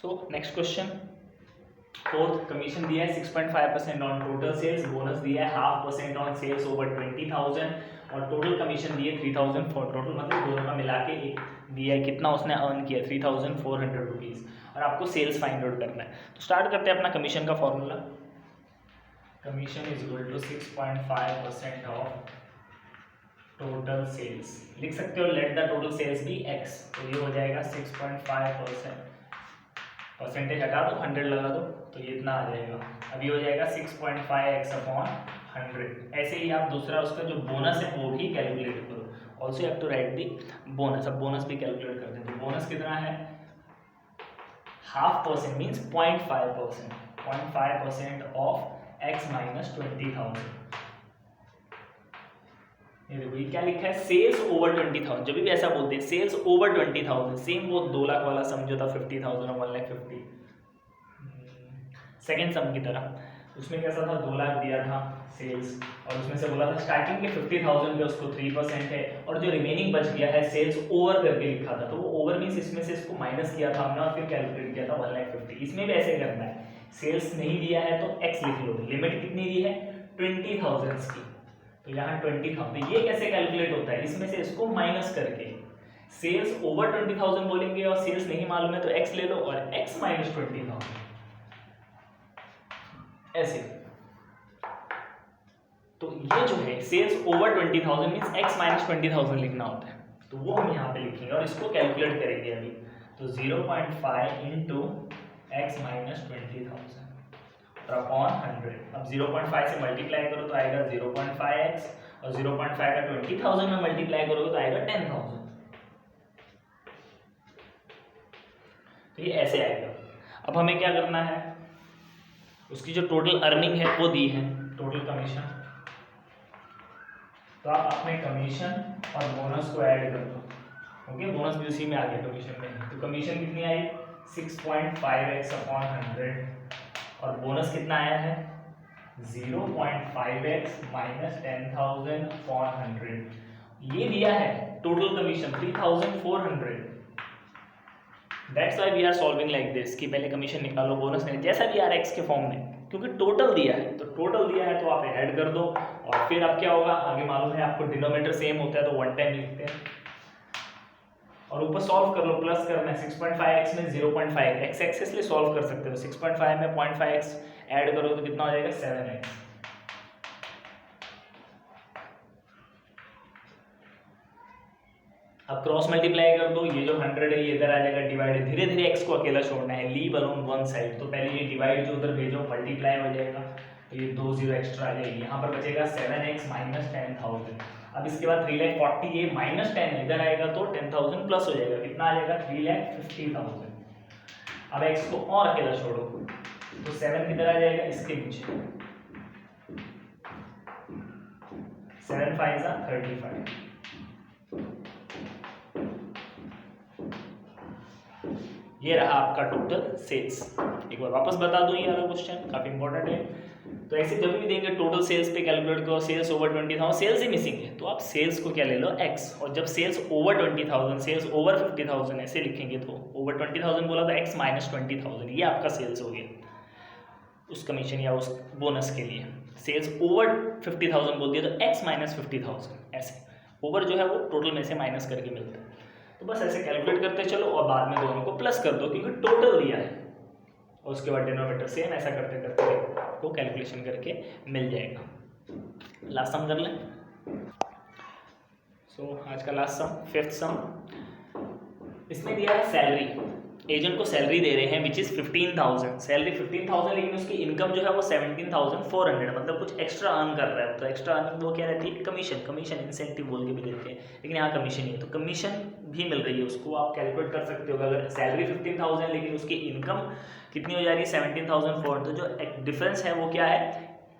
So next question, fourth, commission दिया है 6.5% on total sales, bonus दिया है 0.5% ऑन सेल्स ओवर 20,000 और टोटल कमीशन दिए 3,000 फॉर टोटल, मतलब दोनों का मिला के एक दिया है कितना उसने अर्न किया 3,400 रुपीज़ और आपको सेल्स फाइंड आउट करना है। तो स्टार्ट करते हैं अपना कमीशन का formula. Commission is equal to 6.5% of total sales, लिख सकते हो let the total sales be X, तो ये हो जाएगा 6.5%, परसेंटेज हटा दो 100 लगा दो तो ये इतना आ जाएगा। अभी हो जाएगा 6.5x अपॉन 100। ऐसे ही आप दूसरा उसका जो बोनस है वो भी कैलकुलेट करो, also you have to write the bonus. अब बोनस भी कैलकुलेट करते हैं, तो बोनस कितना है 0.5% मीन्स 0.5%, 0.5% ऑफ x माइनस 20,000। ये देखो ये क्या लिखा है, सेल्स ओवर 20,000। जब भी ऐसा बोलते हैं सेल्स ओवर 20,000, सेम वो 2 लाख वाला सम जो था 50,000 और 1,50,000 सेकेंड सम की तरह, उसमें कैसा था 2 लाख दिया था सेल्स और उसमें से बोला था स्टार्टिंग के 50,000 पे उसको 3% है और जो रिमेनिंग बच गया है सेल्स ओवर करके लिखा था, तो वो ओवर मीन्स इसमें से इसको माइनस किया था हमने और फिर कैलकुलेट किया था 1,50,000। इसमें भी ऐसे करना है, सेल्स नहीं दिया है तो x लिख लो, लिमिट कितनी दी है 20,000 की, तो यहाँ 20,000। ये कैसे कैलकुलेट होता है, इसमें से इसको माइनस करके सेल्स ओवर 20,000 बोलेंगे और सेल्स नहीं मालूम है तो x ले लो और x माइनस 20,000 ऐसे। तो ये जो है sales over 20,000 means x minus 20,000 लिखना होता है, तो वो हम यहाँ पे लिखेंगे और इसको कैलकुलेट करेंगे अभी। तो 0.5 इंटू एक्स माइनस 20,000 और अपॉन 100। अब 0.5 से मल्टीप्लाई करो तो आएगा 0.5x और 0.5 का 20,000 में मल्टीप्लाई करोगे तो आएगा 10,000। तो ये ऐसे आएगा। अब हमें क्या करना है, उसकी जो टोटल अर्निंग है वो दी है, टोटल कमीशन, तो आप अपने कमीशन और बोनस को ऐड कर दो, ओके बोनस भी उसी में आ गया कमीशन में। तो कमीशन कितनी आई 6.5x अपॉन 100 और बोनस कितना आया है 0.5x माइनस 10,000 अपॉन 100। ये दिया है total commission 3,400। That's why we are solving like this कि पहले कमीशन निकालो बोनस नहीं, जैसा भी आर एक्स के फॉर्म में, क्योंकि टोटल दिया है, तो टोटल दिया है तो आप ऐड कर दो और फिर अब क्या होगा आगे मालूम है आपको, डिनोमिनेटर सेम होता है तो वन टाइम लिखते हैं और ऊपर सॉल्व कर लो, प्लस करना है 6.5x में 0.5 x एक्सिस लिए सॉल्व कर सकते हो, 6.5 में 0.5x ऐड करो तो कितना हो जाएगा 7x। अब क्रॉस मल्टीप्लाई कर दो, ये जो 100 है ये इधर आ जाएगा डिवाइड, धीरे धीरे x को अकेला छोड़ना है, लीव अलोन वन साइड। तो पहले ये डिवाइड जो उधर भेजो मल्टीप्लाई हो जाएगा तो ये 2 0 एक्स्ट्रा आ जाएगी, यहाँ पर बचेगा 7x माइनस 10,000। अब इसके बाद 3,40,000 ये माइनस 10 इधर आएगा तो 10,000 प्लस हो जाएगा, कितना आ जाएगा 3,50,000। अब x को और अकेला छोड़ो तो 7 किधर आ जाएगा इसके नीचे, 7 5 35। ये रहा आपका टोटल सेल्स। एक बार वापस बता दूं ये वाला क्वेश्चन काफी इंपॉर्टेंट है। तो ऐसे जब भी देंगे टोटल सेल्स पे कैलकुलेट करो, सेल्स ओवर 20,000, सेल्स ही मिसिंग है तो आप सेल्स को क्या ले लो x, और जब सेल्स ओवर 20,000 सेल्स ओवर 50,000 ऐसे लिखेंगे तो ओवर 20,000 बोला तो x माइनस 20,000, ये आपका सेल्स हो गया उस कमीशन या उस बोनस के लिए। सेल्स ओवर 50,000 बोल दिया तो x माइनस 50,000, ऐसे ओवर जो है वो टोटल में से माइनस करके मिलता है। तो बस ऐसे कैलकुलेट करते चलो और बाद में दोनों को प्लस कर दो क्योंकि टोटल दिया है, और उसके बाद डिनोमिनेटर सेम, ऐसा करते करते आपको कैलकुलेशन करके मिल जाएगा। लास्ट सम कर लें। सो आज का लास्ट सम, फिफ्थ सम, इसमें दिया है सैलरी, एजेंट को सैलरी दे रहे हैं विच इज़ 15,000, सैलरी 15,000 लेकिन उसकी इनकम जो है वो 17,400, मतलब कुछ एक्स्ट्रा अर्न कर रहा है। तो एक्स्ट्रा अर्निंग वो क्या रहती है कमीशन, कमीशन इंसेंटिव बोल के भी देते हैं, लेकिन यहाँ कमीशन ही है तो कमीशन भी मिल रही है उसको, आप कैलकुलेट कर सकते हो। अगर सैलरी 15,000 लेकिन उसकी इनकम कितनी हो जा रही है 17,400, तो जो डिफरेंस है वो क्या है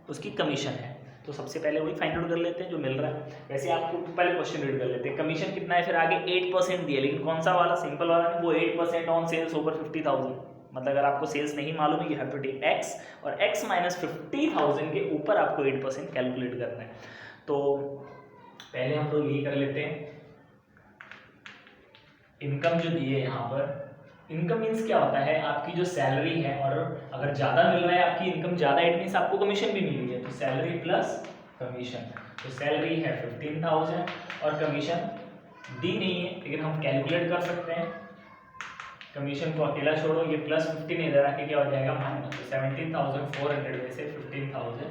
उसकी कमीशन है। तो सबसे पहले वही फाइंड आउट कर लेते हैं जो मिल रहा है। वैसे आपको पहले क्वेश्चन रीड कर लेते हैं, कमीशन कितना है, फिर आगे 8% दिया, लेकिन कौन सा वाला सिंपल वाला नहीं, वो 8% ऑन सेल्स ओवर 50,000। मतलब अगर आपको सेल्स नहीं मालूम है you have to take x और x माइनस 50,000 के ऊपर आपको 8% कैलकुलेट करना है। तो पहले हम लोग यही कर लेते हैं, इनकम जो दी है यहाँ पर इनकम मीन्स क्या होता है, आपकी जो सैलरी है और अगर ज़्यादा मिल रहा है, आपकी इनकम ज़्यादा, इट मीन्स आपको कमीशन भी मिल रही है, तो सैलरी प्लस कमीशन। तो सैलरी है 15,000 और कमीशन दी नहीं है, लेकिन हम कैलकुलेट कर सकते हैं। कमीशन को अकेला छोड़ो, ये प्लस 15 इधर आके क्या हो जाएगा माइनस, तो 17,400 में से 15,000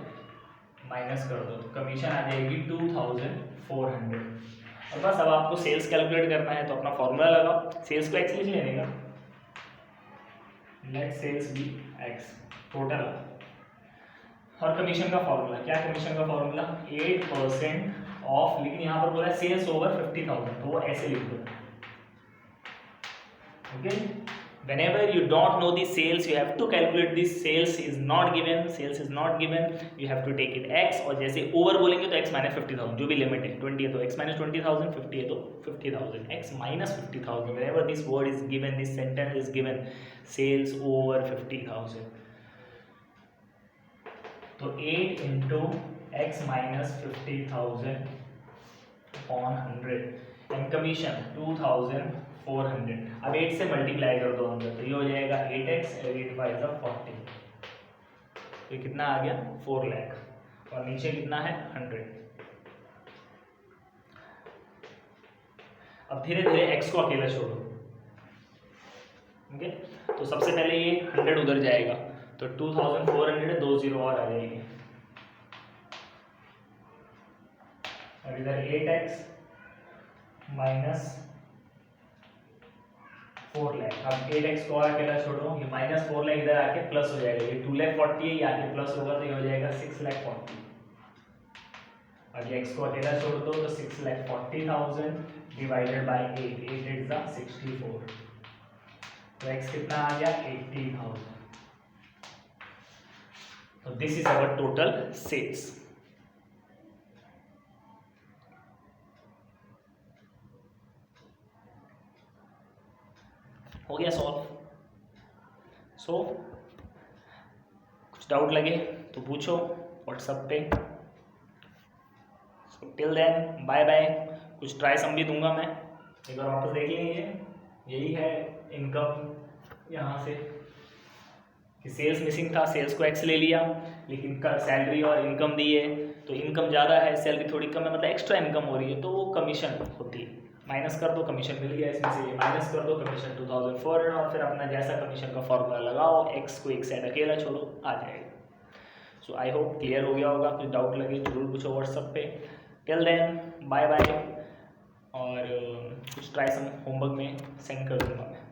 माइनस कर दो, तो कमीशन आ जाएगी 2,400। और बस अब आपको सेल्स कैलकुलेट करना है, तो अपना फॉर्मूला लगाओ, सेल्स को एक्स लिख लेने का, let sales be X total, और कमीशन का फॉर्मूला क्या, कमीशन का फॉर्मूला 8% ऑफ, लेकिन यहाँ पर बोला है सेल्स ओवर 50,000, तो वो ऐसे लिख दो। Okay, whenever you don't know the sales, you have to calculate the sales is not given, you have to take it x, और जैसे ओवर बोलेंगे तो x माइनस 50,000, जो भी लिमिट है 20 है तो x माइनस 20,000, 50 है तो 50,000, x minus 50,000, whenever this word is given, this sentence is given, sales over 50,000, तो 8 into x minus 50,000 upon 100 and commission 2,400। अब 8 से मल्टीप्लाई कर दो अंदर, तो ये हो जाएगा 8x, 8 5 40, तो कितना आ गया 4 लाख, और नीचे कितना है 100। अब धीरे धीरे x को अकेला छोड़ो, ओके, तो सबसे पहले ये 100 उधर जाएगा, तो 2,400 2 0 और आ जाएगी, और इधर 8x माइनस 4 लाख। अब 8x को अकेला छोड़ो, ये माइनस 4 लाख इधर आके प्लस हो जाएगा, ये 2,40,000 है, ये आके प्लस होगा तो ये हो जाएगा 6,40,000। अब ये x को अकेला छोड़ दो तो 6,40,000 डिवाइडेड बाय 8, 8 8 ज़ा 64, तो x कितना आ गया 80,000। तो this is our total sales. हो गया सॉल्व। सो कुछ डाउट लगे तो पूछो व्हाट्सएप पे। So till then bye bye. कुछ ट्राई सम भी दूंगा मैं, एक बार वापस देख लीजिए। यही है इनकम, यहाँ से कि सेल्स मिसिंग था, सेल्स को एक्स ले लिया, लेकिन सैलरी और इनकम दी है, तो इनकम ज़्यादा है सैलरी थोड़ी कम है, मतलब एक्स्ट्रा इनकम हो रही है, तो वो कमीशन होती है। माइनस कर दो, कमीशन मिल गया इसमें से, माइनस कर दो कमीशन 2,400, और फिर अपना जैसा कमीशन का फॉर्मूला लगाओ, एक्स को एक साइड अकेला छोड़ो, आ जाएगा। सो आई होप क्लियर हो गया होगा। कुछ डाउट लगे जरूर पूछो व्हाट्सएप पे। टिल देन बाय बाय, और कुछ ट्राई सम होमवर्क में सेंड कर दूँगा मैं।